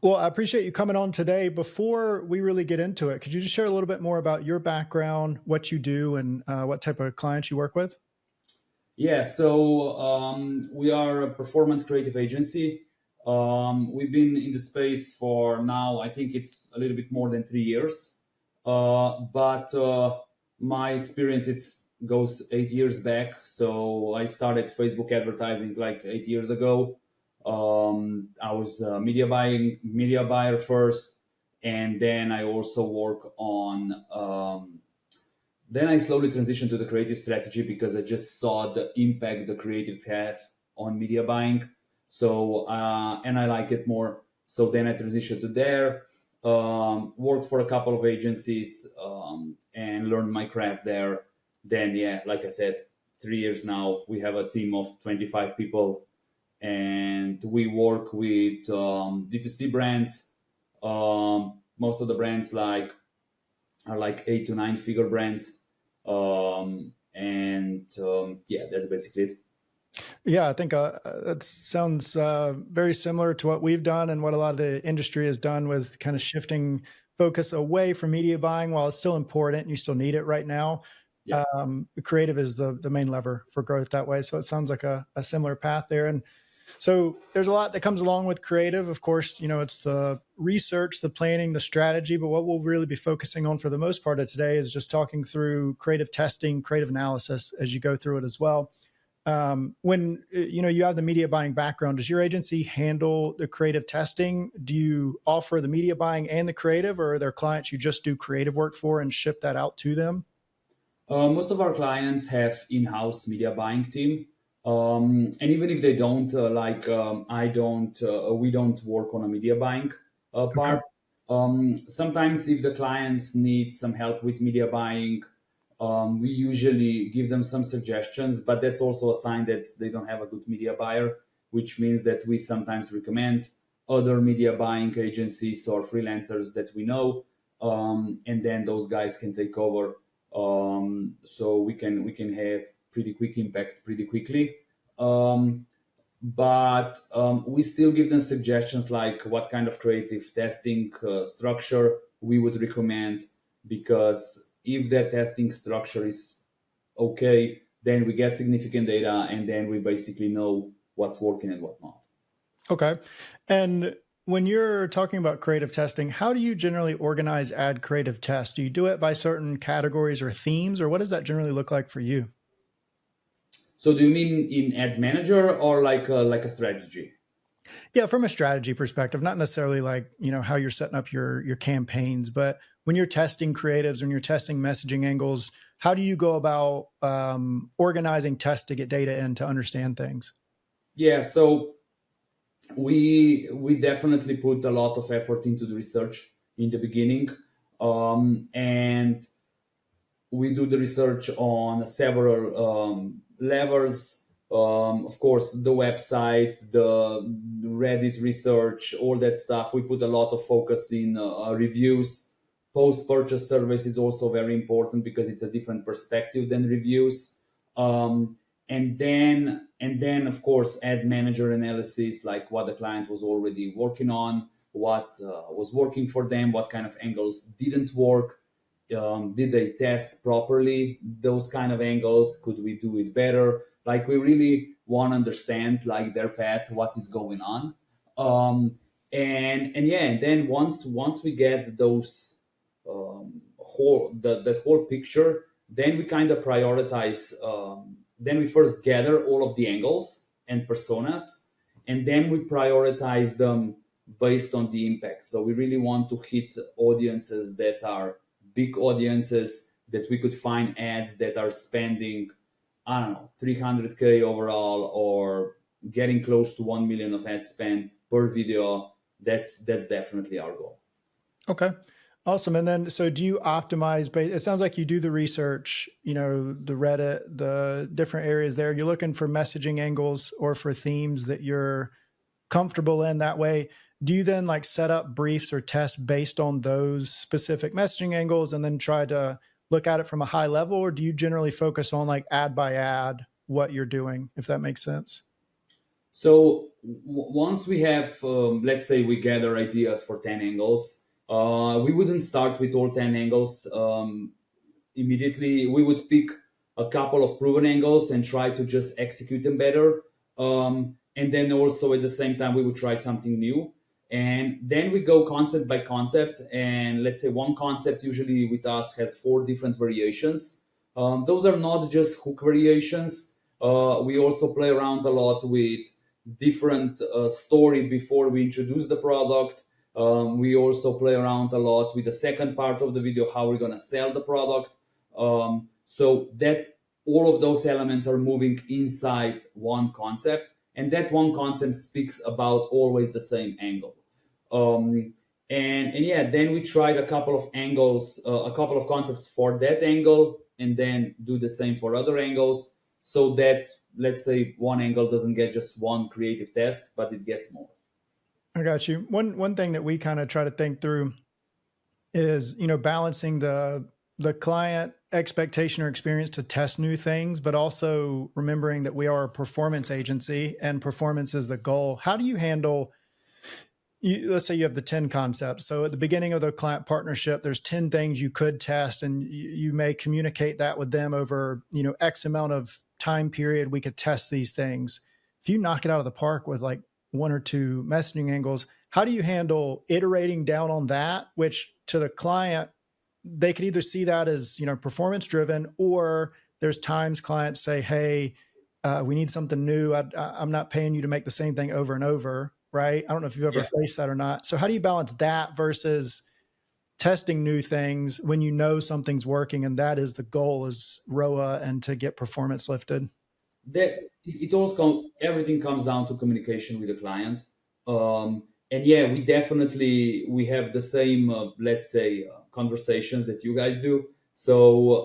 Well, I appreciate you coming on today. Before we really get into it, could you just share a little bit more about your background, what you do, and what type of clients you work with? Yeah, so we are a performance creative agency. We've been in the space for now, I think it's a little bit more than 3 years. But my experience goes 8 years back. So I started Facebook advertising like 8 years ago. I was a media buyer first, and then I also work on then I slowly transitioned to the creative strategy because I just saw the impact the creatives have on media buying. So, and I like it more. So then I transitioned to there, worked for a couple of agencies, and learned my craft there. Then, yeah, like I said, 3 years now, we have a team of 25 people and we work with D2C brands. Most of the brands are like 8 to 9 figure brands. And yeah, that's basically it. Yeah, I think that sounds very similar to what we've done and what a lot of the industry has done with kind of shifting focus away from media buying. While it's still important, you still need it right now. Yeah. Creative is the main lever for growth that way. So it sounds like a similar path there. And so there's a lot that comes along with creative. Of course, it's the research, the planning, the strategy. But what we'll really be focusing on for the most part of today is just talking through creative testing, creative analysis as you go through it as well. When you have the media buying background, does your agency handle the creative testing? Do you offer the media buying and the creative, or are there clients you just do creative work for and ship that out to them? Most of our clients have in-house media buying team, and even if they don't, I don't, we don't work on a media buying Okay. part. Sometimes, if the clients need some help with media buying, we usually give them some suggestions, but that's also a sign that they don't have a good media buyer, which means that we sometimes recommend other media buying agencies or freelancers that we know, and then those guys can take over, so we can have pretty quick impact pretty quickly. But we still give them suggestions like what kind of creative testing structure we would recommend, because if that testing structure is okay, then we get significant data and then we basically know what's working and what not. Okay. And when you're talking about creative testing, how do you generally organize ad creative tests? Do you do it by certain categories or themes, or what does that generally look like for you? So do you mean in ads manager or like a strategy? Yeah, from a strategy perspective, not necessarily like, how you're setting up your campaigns, but when you're testing creatives, when you're testing messaging angles, how do you go about organizing tests to get data in to understand things? Yeah, so we definitely put a lot of effort into the research in the beginning, and we do the research on several levels. Of course, the website, the Reddit research, all that stuff. We put a lot of focus in reviews. Post-purchase service is also very important because it's a different perspective than reviews. And then, of course, ad manager analysis, like what the client was already working on, what was working for them, what kind of angles didn't work, did they test properly those kind of angles, could we do it better, like we really want to understand like their path, what is going on. And yeah, and then once we get those that whole picture, then we kind of prioritize, then we first gather all of the angles and personas, and then we prioritize them based on the impact. So we really want to hit audiences that are big audiences, that we could find ads that are spending, I don't know, 300K overall, or getting close to 1 million of ad spend per video. That's definitely our goal. Okay. Awesome. And then, so do you optimize? It sounds like you do the research, the Reddit, the different areas there. You're looking for messaging angles or for themes that you're comfortable in that way. Do you then like set up briefs or tests based on those specific messaging angles and then try to look at it from a high level? Or do you generally focus on like ad by ad, what you're doing, if that makes sense? So once we have, let's say, we gather ideas for 10 angles, we wouldn't start with all 10 angles immediately. We would pick a couple of proven angles and try to just execute them better. And then also at the same time, we would try something new. And then we go concept by concept. And let's say one concept usually with us has 4 different variations. Those are not just hook variations. We also play around a lot with different story before we introduce the product. We also play around a lot with the second part of the video, how we're going to sell the product. So that all of those elements are moving inside one concept, and that one concept speaks about always the same angle. Um, and yeah, then we tried a couple of angles, a couple of concepts for that angle, and then do the same for other angles, so that let's say one angle doesn't get just one creative test, but it gets more. I got you. One thing that we kind of try to think through is, balancing the client expectation or experience to test new things, but also remembering that we are a performance agency and performance is the goal. How do you handle, let's say you have the 10 concepts. So at the beginning of the client partnership, there's 10 things you could test, and you may communicate that with them over, X amount of time period. We could test these things. If you knock it out of the park with like 1 or 2 messaging angles, how do you handle iterating down on that, which to the client, they could either see that as, performance driven, or there's times clients say, hey, we need something new. I'm not paying you to make the same thing over and over. Right. I don't know if you've ever Yeah. faced that or not. So how do you balance that versus testing new things when something's working and that is the goal, is ROA and to get performance lifted? That it also everything comes down to communication with the client. And yeah, we definitely we have the same let's say conversations that you guys do. So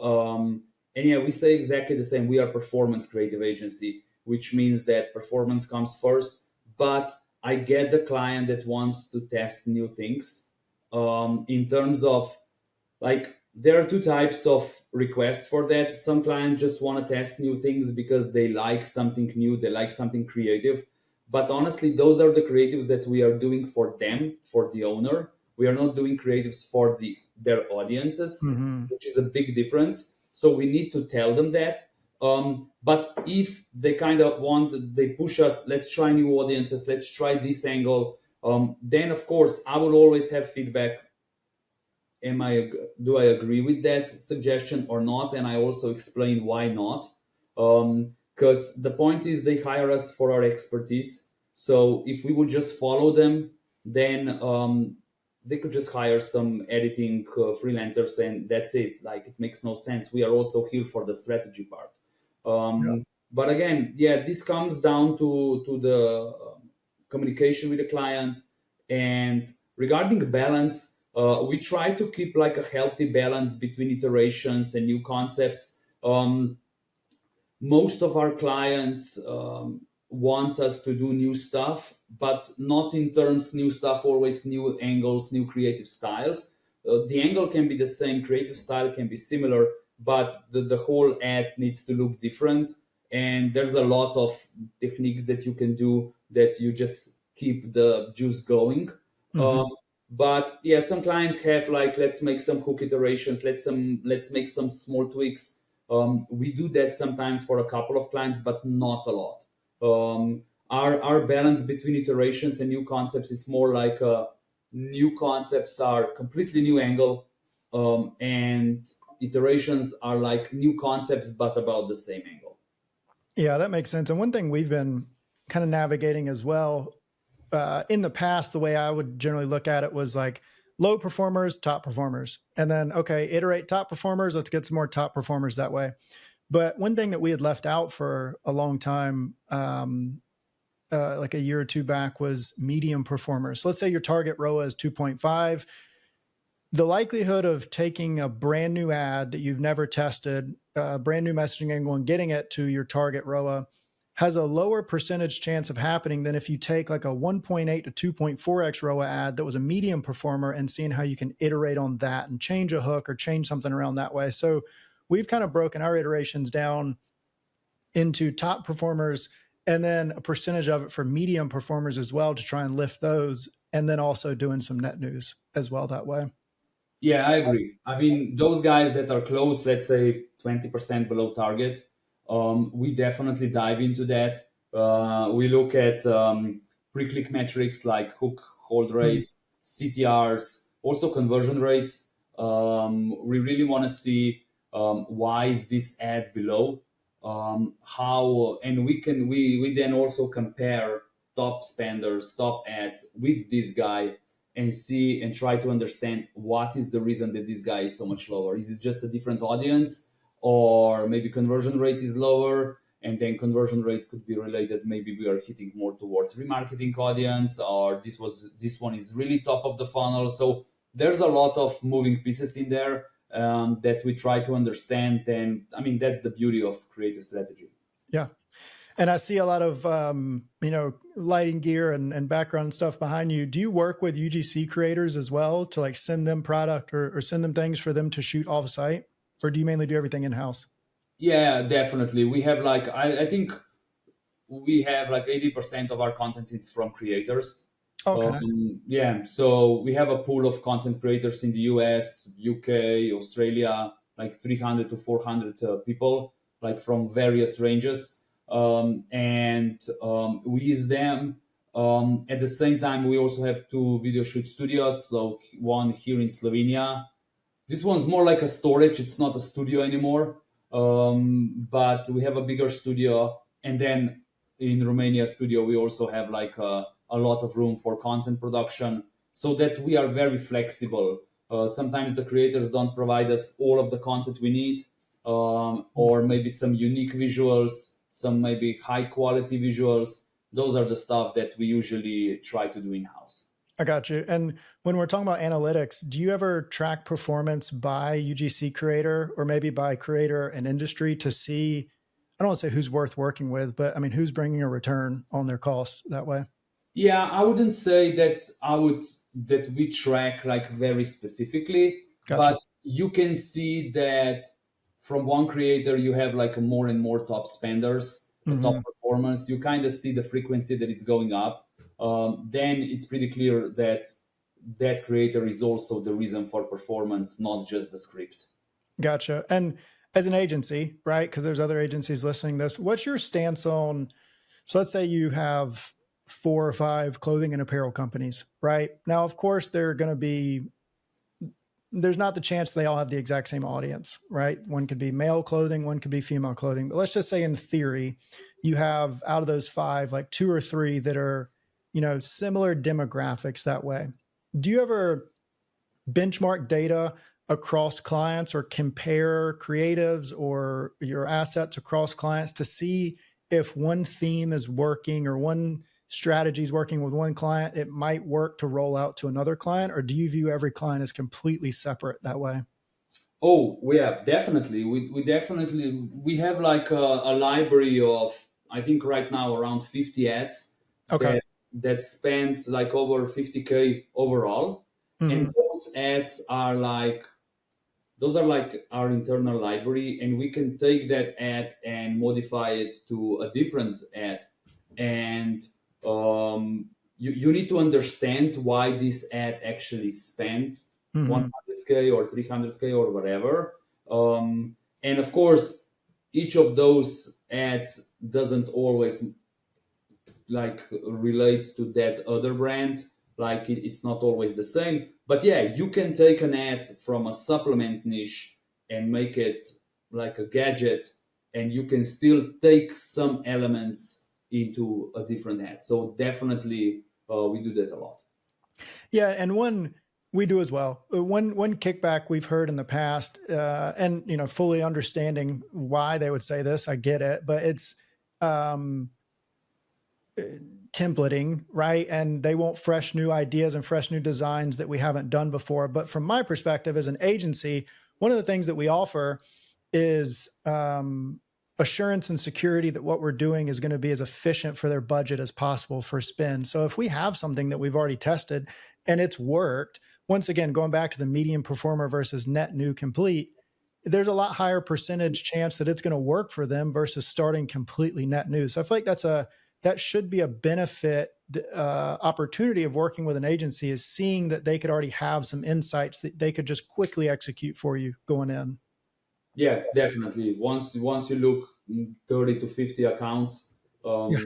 and yeah, we say exactly the same. We are performance creative agency, which means that performance comes first. But I get the client that wants to test new things. In terms of, like, there are 2 types of requests for that. Some clients just want to test new things because they like something new, they like something creative. But honestly, those are the creatives that we are doing for them, for the owner. We are not doing creatives for their audiences, Mm-hmm. which is a big difference. So we need to tell them that. But if they kind of want, they push us, let's try new audiences, let's try this angle. Then of course I will always have feedback. Do I agree with that suggestion or not? And I also explain why not. Because the point is they hire us for our expertise. So if we would just follow them, then they could just hire some editing freelancers and that's it. Like, it makes no sense. We are also here for the strategy part. Yeah. But again, yeah, this comes down to the communication with the client. And regarding balance, we try to keep like a healthy balance between iterations and new concepts. Most of our clients wants us to do new stuff, but not in terms new stuff, always new angles, new creative styles. The angle can be the same, creative style can be similar, but the whole ad needs to look different. And there's a lot of techniques that you can do that you just keep the juice going. Mm-hmm. Um, but yeah, some clients have like, let's make some hook iterations, let's make some small tweaks. We do that sometimes for a couple of clients, but not a lot. Our balance between iterations and new concepts is more like new concepts are completely new angle, and iterations are like new concepts but about the same angle. Yeah, that makes sense. And one thing we've been kind of navigating as well, in the past, the way I would generally look at it was like low performers, top performers, and then, okay, iterate top performers. Let's get some more top performers that way. But one thing that we had left out for a long time, like a year or 2 back, was medium performers. So let's say your target ROA is 2.5. The likelihood of taking a brand new ad that you've never tested, a brand new messaging angle, and getting it to your target ROA has a lower percentage chance of happening than if you take like a 1.8 to 2.4x ROA ad that was a medium performer and seeing how you can iterate on that and change a hook or change something around that way. So we've kind of broken our iterations down into top performers and then a percentage of it for medium performers as well to try and lift those, and then also doing some net news as well that way. Yeah, I agree. I mean, those guys that are close, let's say 20% below target, we definitely dive into that. We look at pre-click metrics like hook, hold Mhm. rates, CTRs, also conversion rates. We really want to see why is this ad below, how, and we then also compare top spenders, top ads with this guy and see and try to understand what is the reason that this guy is so much lower. Is it just a different audience, or maybe conversion rate is lower? And then conversion rate could be related. Maybe we are hitting more towards remarketing audience, or this one is really top of the funnel. So there's a lot of moving pieces in there that we try to understand. And I mean, that's the beauty of creative strategy. Yeah. And I see a lot of, lighting gear and background stuff behind you. Do you work with UGC creators as well to like send them product or send them things for them to shoot off site? Or do you mainly do everything in-house? Yeah, definitely. We have like, I think we have like 80% of our content is from creators. Okay, nice. Yeah, so we have a pool of content creators in the US, UK, Australia, like 300 to 400 people, like from various ranges. And we use them. At the same time, we also have two video shoot studios, so one here in Slovenia. This one's more like a storage, it's not a studio anymore. But we have a bigger studio. And then in Romania studio, we also have like a lot of room for content production, so that we are very flexible. Sometimes the creators don't provide us all of the content we need, or maybe some unique visuals, some maybe high quality visuals. Those are the stuff that we usually try to do in house. I got you. And when we're talking about analytics, do you ever track performance by UGC creator or maybe by creator and industry to see, I don't want to say who's worth working with, but I mean, who's bringing a return on their costs that way? Yeah, I wouldn't say that that we track like very specifically, Gotcha. but you can see that from one creator you have like a more and more top spenders, a top Hmm. performance. You kind of see the frequency that it's going up. Then it's pretty clear that that creator is also the reason for performance, not just the script. Gotcha. And as an agency, right? Because there's other agencies listening to this. What's your stance on? So let's say you have 4 or 5 clothing and apparel companies, right? Now, of course, they're going to be, there's not the chance they all have the exact same audience, right? One could be male clothing, one could be female clothing. But let's just say in theory, you have out of those 5, like 2 or 3 that are, similar demographics that way. Do you ever benchmark data across clients or compare creatives or your assets across clients to see if one theme is working or one strategy is working with one client, it might work to roll out to another client? Or do you view every client as completely separate that way? Oh, yeah, definitely. We definitely we have like a library of, I think right now around 50 ads Okay. that spent like over 50K overall. And Hmm. those ads are like, those are like our internal library, and we can take that ad and modify it to a different ad. And you need to understand why this ad actually spent Hmm. 100K or 300K or whatever. And of course, each of those ads doesn't always like relate to that other brand. Like it's not always the same. But yeah, you can take an ad from a supplement niche and make it like a gadget, and you can still take some elements into a different ad. So definitely, we do that a lot. Yeah, and one we do as well. One kickback we've heard in the past, and fully understanding why they would say this, I get it, but it's um, templating, right? And they want fresh new ideas and fresh new designs that we haven't done before. But from my perspective as an agency, one of the things that we offer is assurance and security that what we're doing is going to be as efficient for their budget as possible for spend. So if we have something that we've already tested and it's worked, once again, going back to the medium performer versus net new complete, there's a lot higher percentage chance that it's going to work for them versus starting completely net new. So I feel like that should be a benefit opportunity of working with an agency, is seeing that they could already have some insights that they could just quickly execute for you going in. Yeah, definitely. Once you look 30 to 50 accounts, Yeah.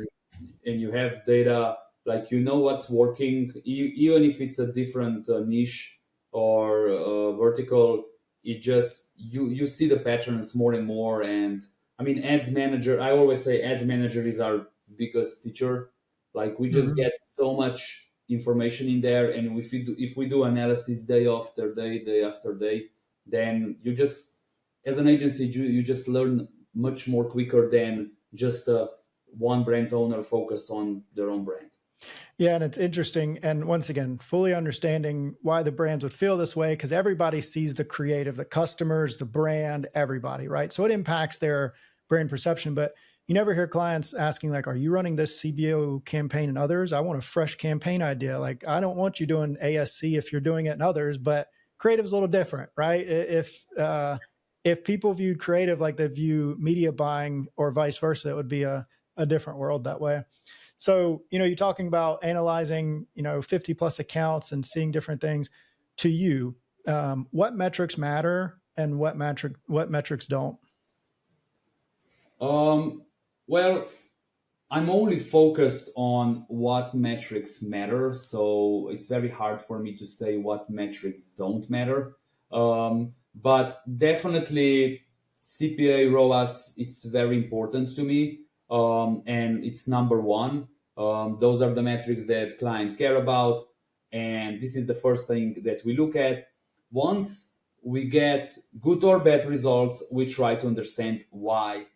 and you have data, like you know what's working, even if it's a different niche or vertical, it just you see the patterns more and more. And I mean, ads manager. I always say ads manager is our biggest teacher. Like we just Mhm. get so much information in there, and if we do analysis day after day, day after day, then you just as an agency you just learn much more quicker than just one brand owner focused on their own brand. Yeah, and it's interesting. And once again, fully understanding why the brands would feel this way, because everybody sees the creative, the customers, the brand, everybody, right? So it impacts their brand perception. But you never hear clients asking, like, are you running this CBO campaign in others? I want a fresh campaign idea. Like, I don't want you doing ASC if you're doing it in others, but creative's a little different, right? If people viewed creative like they view media buying or vice versa, it would be a different world that way. So, you're talking about analyzing, 50 plus accounts and seeing different things. To you, what metrics matter and what metrics don't? Well, I'm only focused on what metrics matter, so it's very hard for me to say what metrics don't matter. But definitely, CPA ROAS, it's very important to me, and it's number one. Those are the metrics that clients care about, and this is the first thing that we look at. Once we get good or bad results, we try to understand why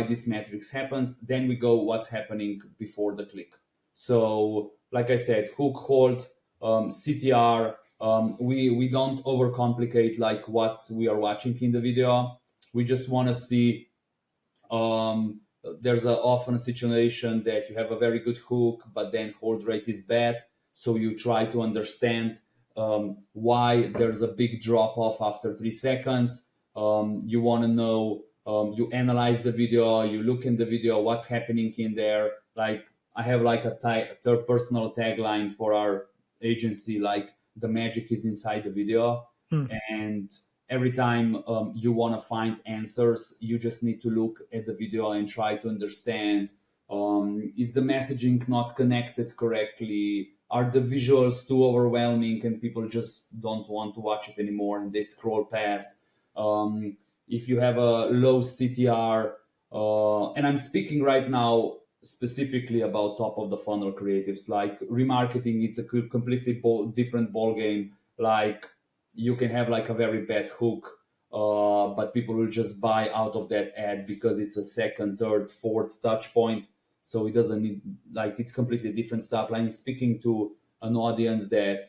this metrics happens. Then we go what's happening before the click. So like I said, hook, hold, CTR, we don't overcomplicate like what we are watching in the video. We just want to see, there's often a situation that you have a very good hook but then hold rate is bad, so you try to understand why there's a big drop off after 3 seconds. You want to know, you analyze the video, you look in the video what's happening in there. Like I have like a third personal tagline for our agency, like the magic is inside the video. Hmm. And every time you want to find answers, you just need to look at the video and try to understand, is the messaging not connected correctly, are the visuals too overwhelming and people just don't want to watch it anymore and they scroll past. If you have a low CTR, and I'm speaking right now specifically about top of the funnel creatives, like remarketing, it's a completely different ball game. Like you can have like a very bad hook, but people will just buy out of that ad because it's a second, third, fourth touch point. So it doesn't need, like, it's completely different stuff. Like I'm speaking to an audience that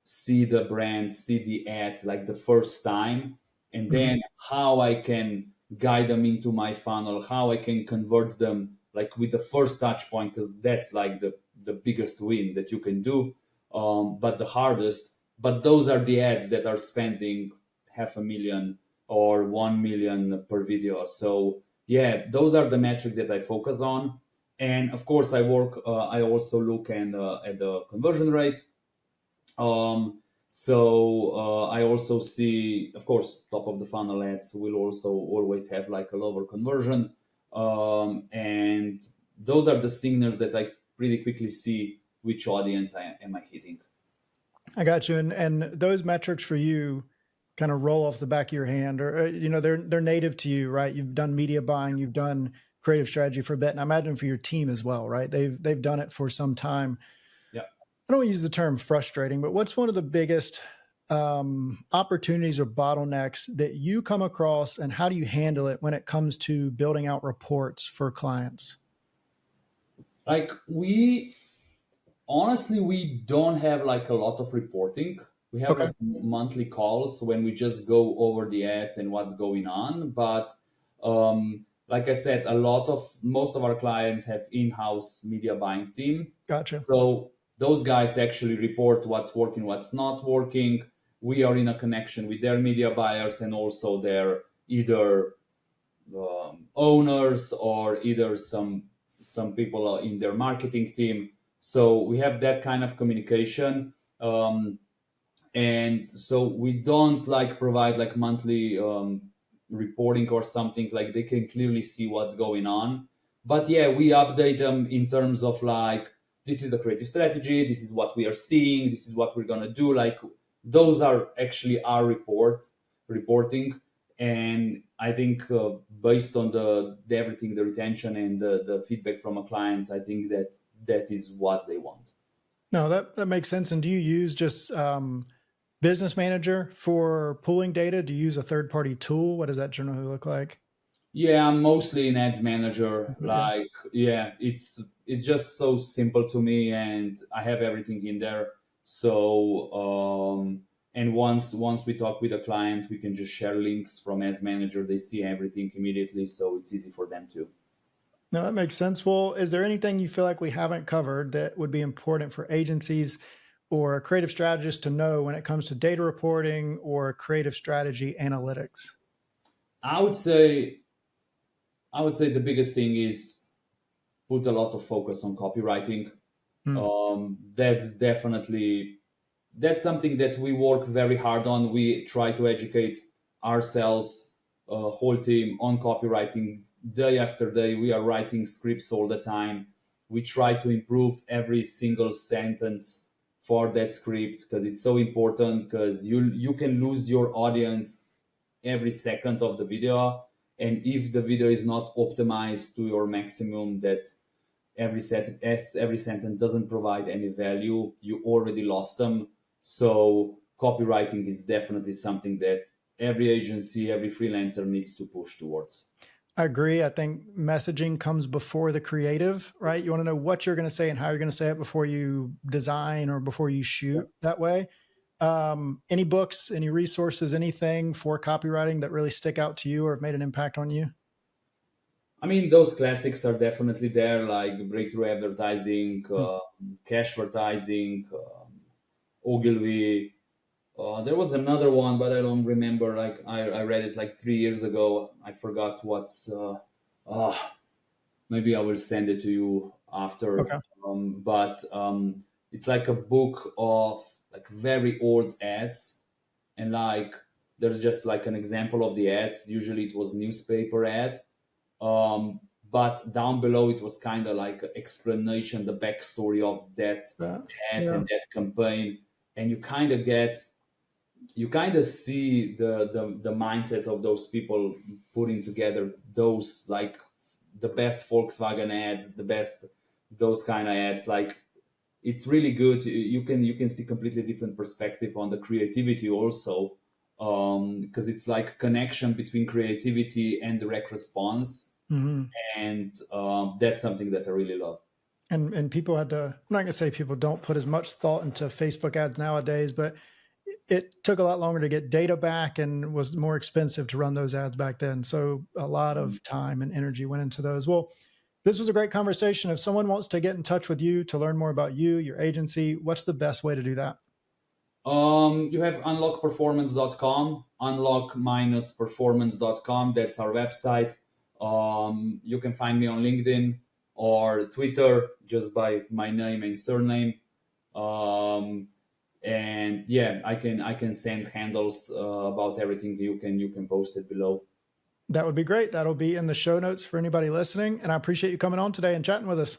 see the brand, see the ad like the first time, and Mhm. then how I can guide them into my funnel, how I can convert them like with the first touch point, because that's like the biggest win that you can do, but the hardest. But those are the ads that are spending 500,000 or 1 million per video. So yeah, those are the metrics that I focus on. And of course, I also look at the conversion rate. I also see, of course, top of the funnel ads will also always have like a lower conversion. And those are the signals that I pretty quickly see which audience am I hitting. I got you. And those metrics for you kind of roll off the back of your hand, or they're native to you, right? You've done media buying, you've done creative strategy for a bit, and I imagine for your team as well, right? They've done it for some time. Yeah. I don't use the term frustrating, but what's one of the biggest opportunities or bottlenecks that you come across, and how do you handle it when it comes to building out reports for clients? Like we don't have like a lot of reporting. We have Okay. like monthly calls when we just go over the ads and what's going on. But like I said, most of our clients have in-house media buying team. Gotcha. So those guys actually report what's working, what's not working. we are in a connection with their media buyers and also their either owners or either some people in their marketing team. So we have that kind of communication. And so we don't like provide like monthly reporting or something, like they can clearly see what's going on. But yeah, we update them in terms of like, this is a creative strategy, this is what we are seeing, this is what we're going to do. Like those are actually our reporting. And I think based on the everything, the retention and the feedback from a client, I think that that is what they want. No, that makes sense. And do you use just Business Manager for pulling data? Do you use a third party tool? What does that generally look like? Yeah, I'm mostly in Ads Manager. Yeah. Like, yeah, it's just so simple to me, and I have everything in there. So, and once we talk with a client, we can just share links from Ads Manager. They see everything immediately, so it's easy for them too. No, that makes sense. Well, is there anything you feel like we haven't covered that would be important for agencies or creative strategists to know when it comes to data reporting or creative strategy analytics? I would say, I would say the biggest thing is put a lot of focus on copywriting. Hmm. That's definitely that's something that we work very hard on. We try to educate ourselves, whole team, on copywriting day after day. We are writing scripts all the time. We try to improve every single sentence for that script because it's so important, because you can lose your audience every second of the video. And if the video is not optimized to your maximum, that every sentence doesn't provide any value, you already lost them. So copywriting is definitely something that every agency, every freelancer needs to push towards. I agree. I think messaging comes before the creative, right? You want to know what you're going to say and how you're going to say it before you design or before you shoot that way. Any books, any resources, anything for copywriting that really stick out to you or have made an impact on you? I mean, those classics are definitely there, like breakthrough advertising, Hmm. cash advertising, Ogilvy. There was another one, but I don't remember. Like I read it like 3 years ago. I forgot what's. Uh, Maybe I will send it to you after. Okay. But it's like a book of like very old ads, and like there's just like an example of the ad. Usually it was newspaper ad, um, but down below it was kind of like an explanation, the backstory of that ad Yeah. and that campaign, and you kind of see the mindset of those people putting together those like the best Volkswagen ads, the best those kind of ads. Like it's really good. You can see completely different perspective on the creativity also, because it's like connection between creativity and direct response, Hmm. and that's something that I really love. And people had to, I'm not going to say people don't put as much thought into Facebook ads nowadays, but it took a lot longer to get data back and was more expensive to run those ads back then. So a lot of time and energy went into those. Well, this was a great conversation. If someone wants to get in touch with you to learn more about you, your agency, what's the best way to do that? You have unlockperformance.com, unlock-performance.com. That's our website. You can find me on LinkedIn or Twitter just by my name and surname. Um, and yeah, I can send handles about everything. You can post it below. That would be great. That'll be in the show notes for anybody listening. And I appreciate you coming on today and chatting with us.